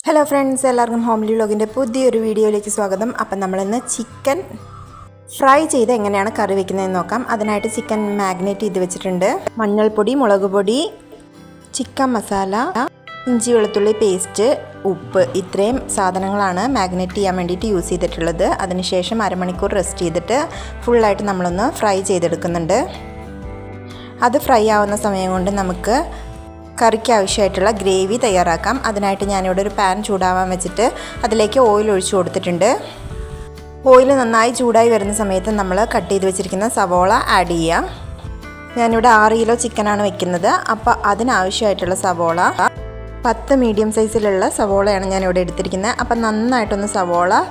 Hello friends, എല്ലാവർക്കും homely വ്ലോഗിൻ്റെ പുതിയൊരു വീഡിയോയിലേക്ക് സ്വാഗതം. അപ്പം നമ്മളിന്ന് ചിക്കൻ ഫ്രൈ ചെയ്ത് എങ്ങനെയാണ് കറി വെക്കുന്നതെന്ന് നോക്കാം. അതിനായിട്ട് ചിക്കൻ മാഗ്നേറ്റ് ചെയ്ത് വെച്ചിട്ടുണ്ട്. മഞ്ഞൾപ്പൊടി, മുളക് പൊടി, ചിക്കൻ മസാല, ഇഞ്ചി വെളുത്തുള്ളി പേസ്റ്റ്, ഉപ്പ്, ഇത്രയും സാധനങ്ങളാണ് മാഗ്നേറ്റ് ചെയ്യാൻ വേണ്ടിയിട്ട് യൂസ് ചെയ്തിട്ടുള്ളത്. അതിനുശേഷം അരമണിക്കൂർ റെസ്റ്റ് ചെയ്തിട്ട് ഫുള്ളായിട്ട് നമ്മളൊന്ന് ഫ്രൈ ചെയ്തെടുക്കുന്നുണ്ട്. അത് ഫ്രൈ ആവുന്ന സമയം കൊണ്ട് നമുക്ക് കറിക്ക് ആവശ്യമായിട്ടുള്ള ഗ്രേവി തയ്യാറാക്കാം. അതിനായിട്ട് ഞാനിവിടെ ഒരു പാൻ ചൂടാവാൻ വെച്ചിട്ട് അതിലേക്ക് ഓയിൽ ഒഴിച്ചു കൊടുത്തിട്ടുണ്ട്. ഓയിൽ നന്നായി ചൂടായി വരുന്ന സമയത്ത് നമ്മൾ കട്ട് ചെയ്ത് വെച്ചിരിക്കുന്ന സവോള ആഡ് ചെയ്യാം. ഞാനിവിടെ 6 കിലോ ചിക്കനാണ് വെക്കുന്നത്. അപ്പോൾ അതിനാവശ്യമായിട്ടുള്ള സവോള 10 മീഡിയം സൈസിലുള്ള സവോളയാണ് ഞാനിവിടെ എടുത്തിരിക്കുന്നത്. അപ്പം നന്നായിട്ടൊന്ന് സവോള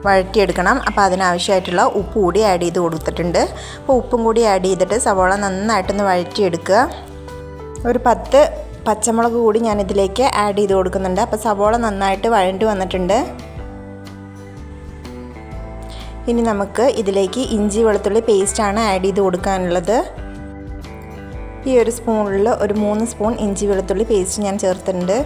വഴറ്റിയെടുക്കണം. അപ്പോൾ അതിനാവശ്യമായിട്ടുള്ള ഉപ്പ് കൂടി ആഡ് ചെയ്ത് കൊടുത്തിട്ടുണ്ട്. അപ്പോൾ ഉപ്പും കൂടി ആഡ് ചെയ്തിട്ട് സവോള നന്നായിട്ടൊന്ന് വഴറ്റിയെടുക്കുക. ഒരു 10 പച്ചമുളക് കൂടി ഞാനിതിലേക്ക് ആഡ് ചെയ്ത് കൊടുക്കുന്നുണ്ട്. അപ്പോൾ സവോള നന്നായിട്ട് വഴണ്ടി വന്നിട്ടുണ്ട്. ഇനി നമുക്ക് ഇതിലേക്ക് ഇഞ്ചി വെളുത്തുള്ളി പേസ്റ്റാണ് ആഡ് ചെയ്ത് കൊടുക്കാനുള്ളത്. ഈ ഒരു സ്പൂണിൽ ഒരു 3 സ്പൂൺ ഇഞ്ചി വെളുത്തുള്ളി പേസ്റ്റ് ഞാൻ ചേർത്തിട്ടുണ്ട്.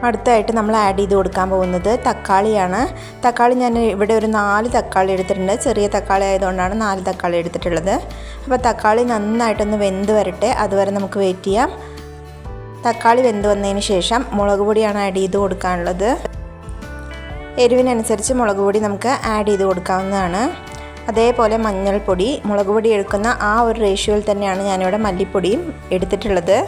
അടുത്തായിട്ട് നമ്മൾ ആഡ് ചെയ്ത് കൊടുക്കാൻ പോകുന്നത് തക്കാളിയാണ്. തക്കാളി ഞാൻ ഇവിടെ ഒരു 4 തക്കാളി എടുത്തിട്ടുണ്ട്. ചെറിയ തക്കാളി ആയതുകൊണ്ടാണ് 4 തക്കാളി എടുത്തിട്ടുള്ളത്. അപ്പോൾ തക്കാളി നന്നായിട്ടൊന്ന് വെന്ത് വരട്ടെ, അതുവരെ നമുക്ക് വെയിറ്റ് ചെയ്യാം. തക്കാളി വെന്ത് വന്നതിന് ശേഷം മുളക് പൊടിയാണ് ആഡ് ചെയ്ത് കൊടുക്കാനുള്ളത്. എരിവിനനുസരിച്ച് മുളക് പൊടി നമുക്ക് ആഡ് ചെയ്ത് കൊടുക്കാവുന്നതാണ്. അതേപോലെ മഞ്ഞൾപ്പൊടി, മുളക് പൊടി എടുക്കുന്ന ആ ഒരു റേഷ്യോയിൽ തന്നെയാണ് ഞാനിവിടെ മല്ലിപ്പൊടിയും എടുത്തിട്ടുള്ളത്.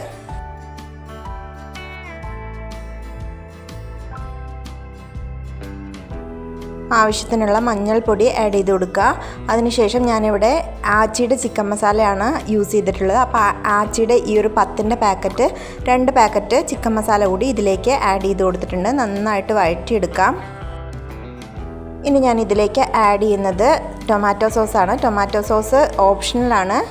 ആവശ്യത്തിനുള്ള മഞ്ഞൾപ്പൊടി ആഡ് ചെയ്ത് കൊടുക്കുക. അതിനുശേഷം ഞാനിവിടെ ആച്ചിയുടെ ചിക്കൻ മസാലയാണ് യൂസ് ചെയ്തിട്ടുള്ളത്. അപ്പോൾ ആച്ചിയുടെ ഈ ഒരു 10ൻ്റെ പാക്കറ്റ് 2 പാക്കറ്റ് ചിക്കൻ മസാല കൂടി ഇതിലേക്ക് ആഡ് ചെയ്ത് കൊടുത്തിട്ടുണ്ട്. നന്നായിട്ട് വഴറ്റിയെടുക്കാം. ഇനി ഞാൻ ഇതിലേക്ക് ആഡ് ചെയ്യുന്നത് ടൊമാറ്റോ സോസാണ്. ടൊമാറ്റോ സോസ് ഓപ്ഷണലാണ്.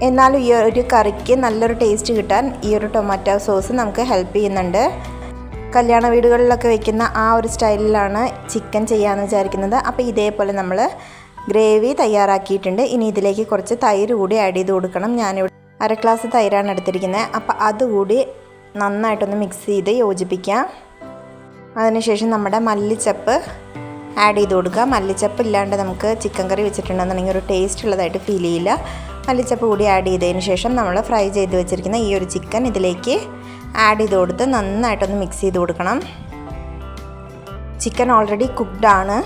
എന്നാലും ഈ ഒരു കറിക്ക് നല്ലൊരു ടേസ്റ്റ് കിട്ടാൻ ഈ ഒരു ടൊമാറ്റോ സോസ് നമുക്ക് ഹെൽപ്പ് ചെയ്യുന്നുണ്ട്. കല്യാണ വീടുകളിലൊക്കെ വെക്കുന്ന ആ ഒരു സ്റ്റൈലിലാണ് ചിക്കൻ ചെയ്യാമെന്ന് വിചാരിക്കുന്നത്. അപ്പോൾ ഇതേപോലെ നമ്മൾ ഗ്രേവി തയ്യാറാക്കിയിട്ടുണ്ട്. ഇനി ഇതിലേക്ക് കുറച്ച് തൈര് കൂടി ആഡ് ചെയ്ത് കൊടുക്കണം. ഞാനിവിടെ 1/2 ഗ്ലാസ് തൈരാണ് എടുത്തിരിക്കുന്നത്. അപ്പോൾ അതുകൂടി നന്നായിട്ടൊന്ന് മിക്സ് ചെയ്ത് യോജിപ്പിക്കാം. അതിനുശേഷം നമ്മുടെ മല്ലിച്ചപ്പ് ആഡ് ചെയ്ത് കൊടുക്കുക. മല്ലിച്ചപ്പ് ഇല്ലാണ്ട് നമുക്ക് ചിക്കൻ കറി വെച്ചിട്ടുണ്ടെന്നുണ്ടെങ്കിൽ ഒരു ടേസ്റ്റ് ഉള്ളതായിട്ട് ഫീൽ ചെയ്യില്ല. മല്ലിച്ചപ്പ് കൂടി ആഡ് ചെയ്തതിന് ശേഷം നമ്മൾ ഫ്രൈ ചെയ്ത് വെച്ചിരിക്കുന്ന ഈ ഒരു ചിക്കൻ ഇതിലേക്ക് ആഡ് ചെയ്ത് കൊടുത്ത് നന്നായിട്ടൊന്ന് മിക്സ് ചെയ്ത് കൊടുക്കണം. ചിക്കൻ ഓൾറെഡി കുക്ക്ഡ് ആണ്,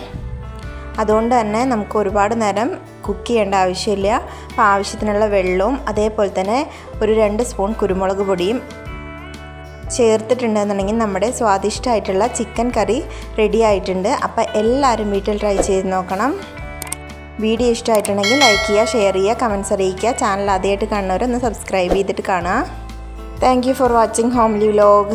അതുകൊണ്ട് തന്നെ നമുക്ക് ഒരുപാട് നേരം കുക്ക് ചെയ്യേണ്ട ആവശ്യമില്ല. അപ്പോൾ ആവശ്യത്തിനുള്ള വെള്ളവും അതേപോലെ തന്നെ ഒരു 2 സ്പൂൺ കുരുമുളക് പൊടിയും ചേർത്തിട്ടുണ്ടെന്നുണ്ടെങ്കിൽ നമ്മുടെ സ്വാദിഷ്ടമായിട്ടുള്ള ചിക്കൻ കറി റെഡി ആയിട്ടുണ്ട്. അപ്പോൾ എല്ലാവരും വീട്ടിൽ ട്രൈ ചെയ്ത് നോക്കണം. വീഡിയോ ഇഷ്ടമായിട്ടുണ്ടെങ്കിൽ ലൈക്ക് ചെയ്യുക, ഷെയർ ചെയ്യുക, കമൻറ്റ്സ് അറിയിക്കുക. ചാനൽ ആദ്യമായിട്ട് കാണുന്നവരൊന്ന് സബ്സ്ക്രൈബ് ചെയ്തിട്ട് കാണുക. Thank you for watching Homely Vlog.